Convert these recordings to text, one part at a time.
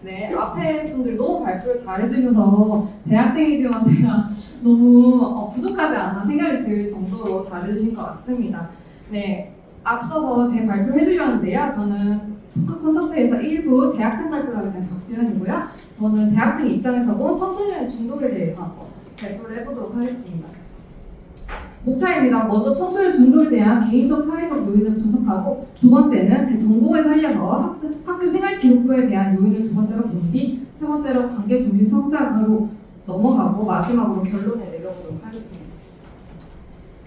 네, 앞에 분들 너무 발표를 잘 해주셔서 대학생이지만 제가 너무 부족하지 않나 생각이 들 정도로 잘 해주신 것 같습니다. 네, 앞서서 제 발표를 해주셨는데요. 저는 토크 콘서트에서 일부 대학생 발표를 하게 된 박수현이고요. 저는 대학생 입장에서 본 청소년의 중독에 대해서 한번 발표를 해보도록 하겠습니다. 목차입니다. 먼저 청소년 중독에 대한 개인적 사회적 요인을 분석하고, 두 번째는 제 전공을 살려서 학교 생활 기록부에 대한 요인을 두 번째로 본 뒤, 세 번째로 관계 중심 성장으로 넘어가고, 마지막으로 결론을 내려보도록 하겠습니다.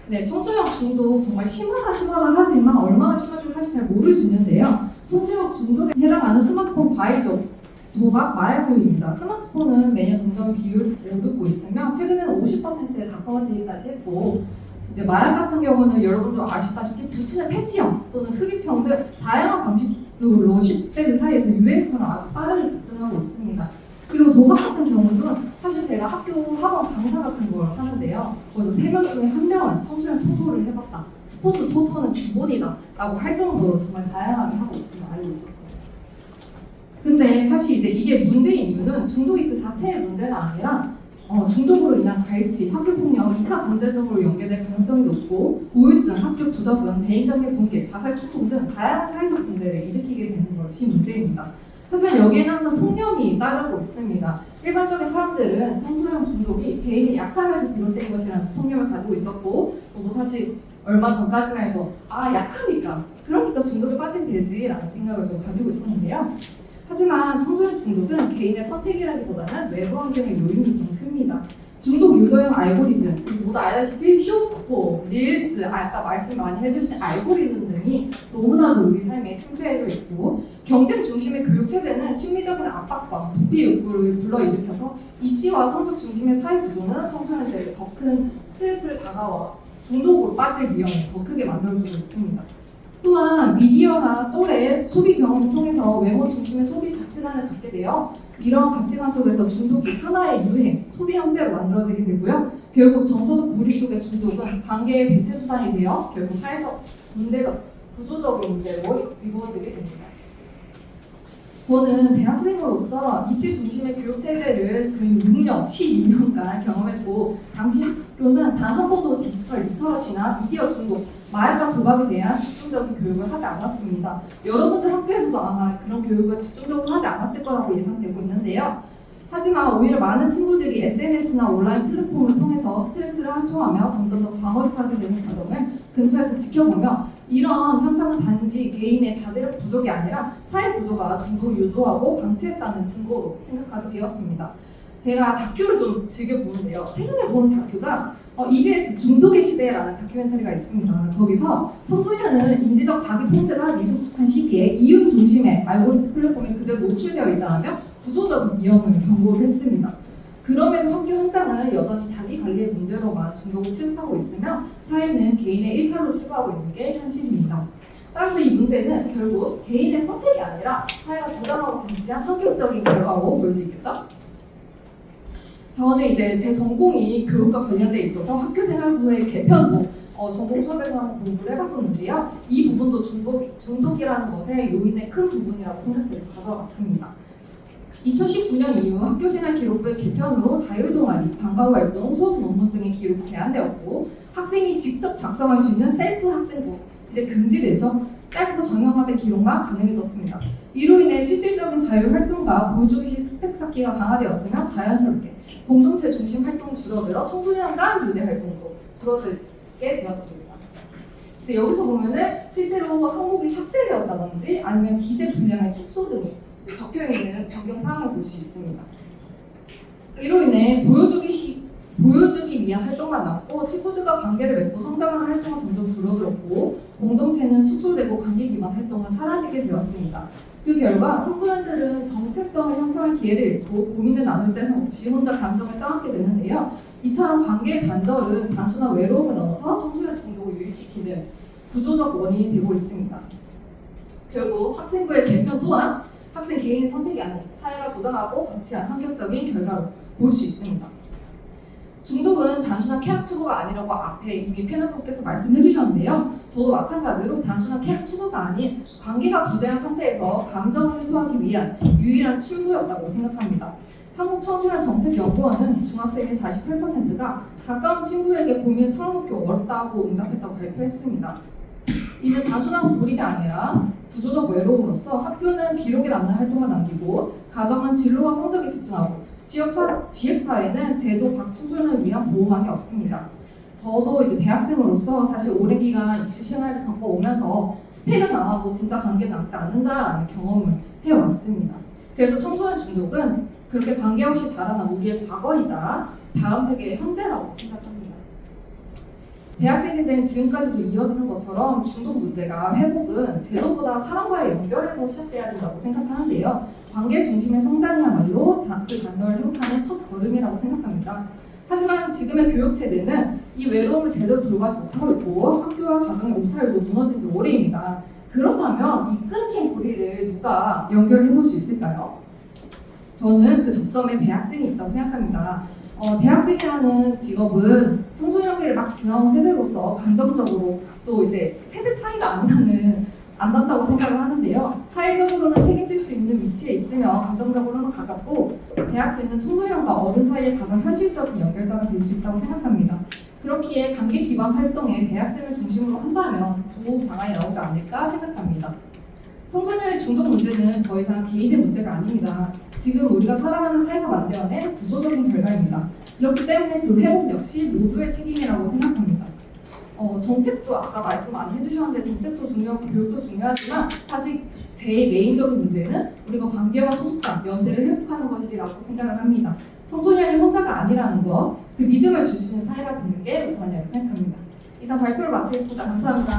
네, 청소년 중독 정말 심하다 하지만 얼마나 심한지 사실 잘 모를 수 있는데요. 청소년 중독에 해당하는 스마트폰 과외적 도박, 마약 교육입니다. 스마트폰은 매년 점점 비율 오르고 있으며 최근에는 50%에 가까워지기까지 했고, 이제 마약 같은 경우는 여러분도 아시다시피 부치는 폐지형 또는 흡입형 등 다양한 방식으로 10대들 사이에서 유행처럼 아주 빠르게 급증하고 있습니다. 그리고 도박 같은 경우도 사실 제가 학교 학원 강사 같은 걸 하는데요. 거기서 3명 중에 1명은 청소년 토토를 해봤다. 스포츠 토토는 기본이다 라고 할 정도로 정말 다양하게 하고 있음을 알고 있었어요. 근데 사실 이제 이게 문제인 이유는 중독이 그 자체의 문제가 아니라 중독으로 인한 갈취, 학교폭력, 2차 범죄 등으로 연계될 가능성이 높고, 우울증, 학교 부적응, 대인관계 붕괴, 자살 추동 등 다양한 사회적 문제를 일으키게 되는 것이 문제입니다. 하지만 여기에는 항상 통념이 따르고 있습니다. 일반적인 사람들은 청소년 중독이 개인의 약함에서 비롯된 것이라는 통념을 가지고 있었고, 저도 사실 얼마 전까지만 해도 약하니까 그러니까 중독에 빠지면 되지라는 생각을 좀 가지고 있었는데요. 하지만 청소년 중독은 개인의 선택이라기보다는 외부 환경의 요인이 좀 큽니다. 중독 유도형 알고리즘, 모두 알다시피 쇼포, 릴스, 아까 말씀 많이 해주신 알고리즘 등이 너무나도 우리 삶에 침투해져 있고, 경쟁 중심의 교육 체제는 심리적인 압박과 도피 욕구를 불러일으켜서 입시와 성적 중심의 사회 구조는 청소년들에게 더 큰 스트레스를 다가와 중독으로 빠질 위험을 더 크게 만들어주고 있습니다. 또한 미디어나 또래 소비 경험을 통해서 외모 중심의 소비 가치관을 갖게 되어 이런 가치관 속에서 중독이 하나의 유행, 소비 형태로 만들어지게 되고요. 결국 정서적 무리 속의 중독은 관계의 배치 수단이 되어 결국 사회적 문제가 구조적인 문제로 이루어지게 됩니다. 저는 대학생으로서 입시 중심의 교육 체제를 그 6년, 12년간 경험했고, 당시 학교는 단 한 번도 디지털 리터러시나 미디어 중독, 마약과 도박에 대한 집중적인 교육을 하지 않았습니다. 여러분들 학교에서도 아마 그런 교육을 집중적으로 하지 않았을 거라고 예상되고 있는데요. 하지만 오히려 많은 친구들이 SNS나 온라인 플랫폼을 통해서 스트레스를 해소하며 점점 더 과몰입하게 되는 과정을 근처에서 지켜보며, 이런 현상은 단지 개인의 자제력 부족이 아니라 사회 구조가 중독을 유도하고 방치했다는 증거로 생각하게 되었습니다. 제가 다큐를 좀 즐겨보는데요. 최근에 본 다큐가 EBS 중독의 시대라는 다큐멘터리가 있습니다. 거기서 청소년은 인지적 자기 통제가 미숙한 시기에 이윤 중심의 알고리즘 플랫폼에 그대로 노출되어 있다며 구조적인 위험을 경고를 했습니다. 그럼에도 학교 현장은 여전히 자기 관리의 문제로만 중독을 취급하고 있으며 사회는 개인의 일탈로 치부하고 있는 게 현실입니다. 따라서 이 문제는 결국 개인의 선택이 아니라 사회가 부담하고 방치한 환경적인 결과로 볼 수 있겠죠? 저는 이제 제 전공이 교육과 관련돼 있어서 학교생활부의 개편도 전공 수업에서 한번 공부를 해봤었는데요. 이 부분도 중독이라는 것의 요인의 큰 부분이라고 생각해서 가져왔습니다. 2019년 이후 학교생활 기록부의 개편으로 자율동아리, 방과후 활동, 수업 논문 등의 기록이 제한되었고, 학생이 직접 작성할 수 있는 셀프 학생부 이제 금지되죠. 짧고 정형화된 기록만 가능해졌습니다. 이로 인해 실질적인 자율 활동과 보여주기식 스펙 쌓기가 강화되었으며 자연스럽게 공동체 중심 활동이 줄어들어 청소년 간 유대 활동도 줄어들게 되었습니다. 이제 여기서 보면은 실제로 항목이 삭제되었다든지 아니면 기재 분량의 축소 등이 적혀있는 변경 사항을 볼 수 있습니다. 이로 인해 보여주기 위한 활동만 남고 친구들과 관계를 맺고 성장하는 활동은 점점 줄어들었고, 공동체는 축소되고 관계 기반 활동은 사라지게 되었습니다. 그 결과 청소년들은 정체성을 형성할 기회를 잃고 고민을 나눌 때는 없이 혼자 감정을 떠안게 되는데요. 이처럼 관계의 단절은 단순한 외로움을 넘어서 청소년 중독을 유입시키는 구조적 원인이 되고 있습니다. 결국 학생부의 개편 또한 학생 개인의 선택이 아닌 사회가 부담하고 방치한 환경적인 결과로 볼 수 있습니다. 중독은 단순한 쾌락 추구가 아니라고 앞에 이미 패널분께서 말씀해 주셨는데요. 저도 마찬가지로 단순한 쾌락 추구가 아닌 관계가 부재한 상태에서 감정을 해소하기 위한 유일한 출구였다고 생각합니다. 한국청소년정책연구원은 중학생의 48%가 가까운 친구에게 고민을 털어놓기 어렵다고 응답했다고 발표했습니다. 이는 단순한 고립이 아니라 구조적 외로움으로써 학교는 기록에 남는 활동을 남기고 가정은 진로와 성적에 집중하고 지역사회는 제도 밖 청소년을 위한 보호막이 없습니다. 저도 이제 대학생으로서 사실 오랜 기간 입시 생활을 겪어오면서 스펙은 남아도 진짜 관계는 남지 않는다라는 경험을 해왔습니다. 그래서 청소년 중독은 그렇게 관계없이 자라난 우리의 과거이자 다음 세계의 현재라고 생각합니다. 대학생이 된 지금까지도 이어지는 것처럼 중독 문제가 회복은 제도보다 사람과의 연결에서 시작돼야 된다고 생각하는데요. 관계 중심의 성장이야말로 그 감정을 회복하는 첫 걸음이라고 생각합니다. 하지만 지금의 교육 체제는 이 외로움을 제대로 돌봐지 못하고 있고 학교와 가정의 오탈도 무너진 지 오래입니다. 그렇다면 이 끊긴 고리를 누가 연결해 볼 수 있을까요? 저는 그 접점에 대학생이 있다고 생각합니다. 대학생이라는 직업은 청소년기를 막 지나온 세대로서 감정적으로 또 이제 세대 차이가 안 난다고 생각을 하는데요. 사회적으로는 책임질 수 있는 위치에 있으며 감정적으로는 가깝고 대학생은 청소년과 어른 사이의 가장 현실적인 연결자가 될 수 있다고 생각합니다. 그렇기에 관계 기반 활동에 대학생을 중심으로 한다면 좋은 방안이 나오지 않을까 생각합니다. 청소년의 중독 문제는 더 이상 개인의 문제가 아닙니다. 지금 우리가 살아가는 사회가 만들어낸 구조적인 결과입니다. 그렇기 때문에 그 회복 역시 모두의 책임이라고 생각합니다. 정책도 아까 말씀 많이 해주셨는데 정책도 중요하고 교육도 중요하지만 사실 제일 메인적인 문제는 우리가 관계와 소속감, 연대를 회복하는 것이라고 생각을 합니다. 청소년이 혼자가 아니라는 것, 그 믿음을 줄 수 있는 사회가 되는 게 우선이라고 생각합니다. 이상 발표를 마치겠습니다. 감사합니다.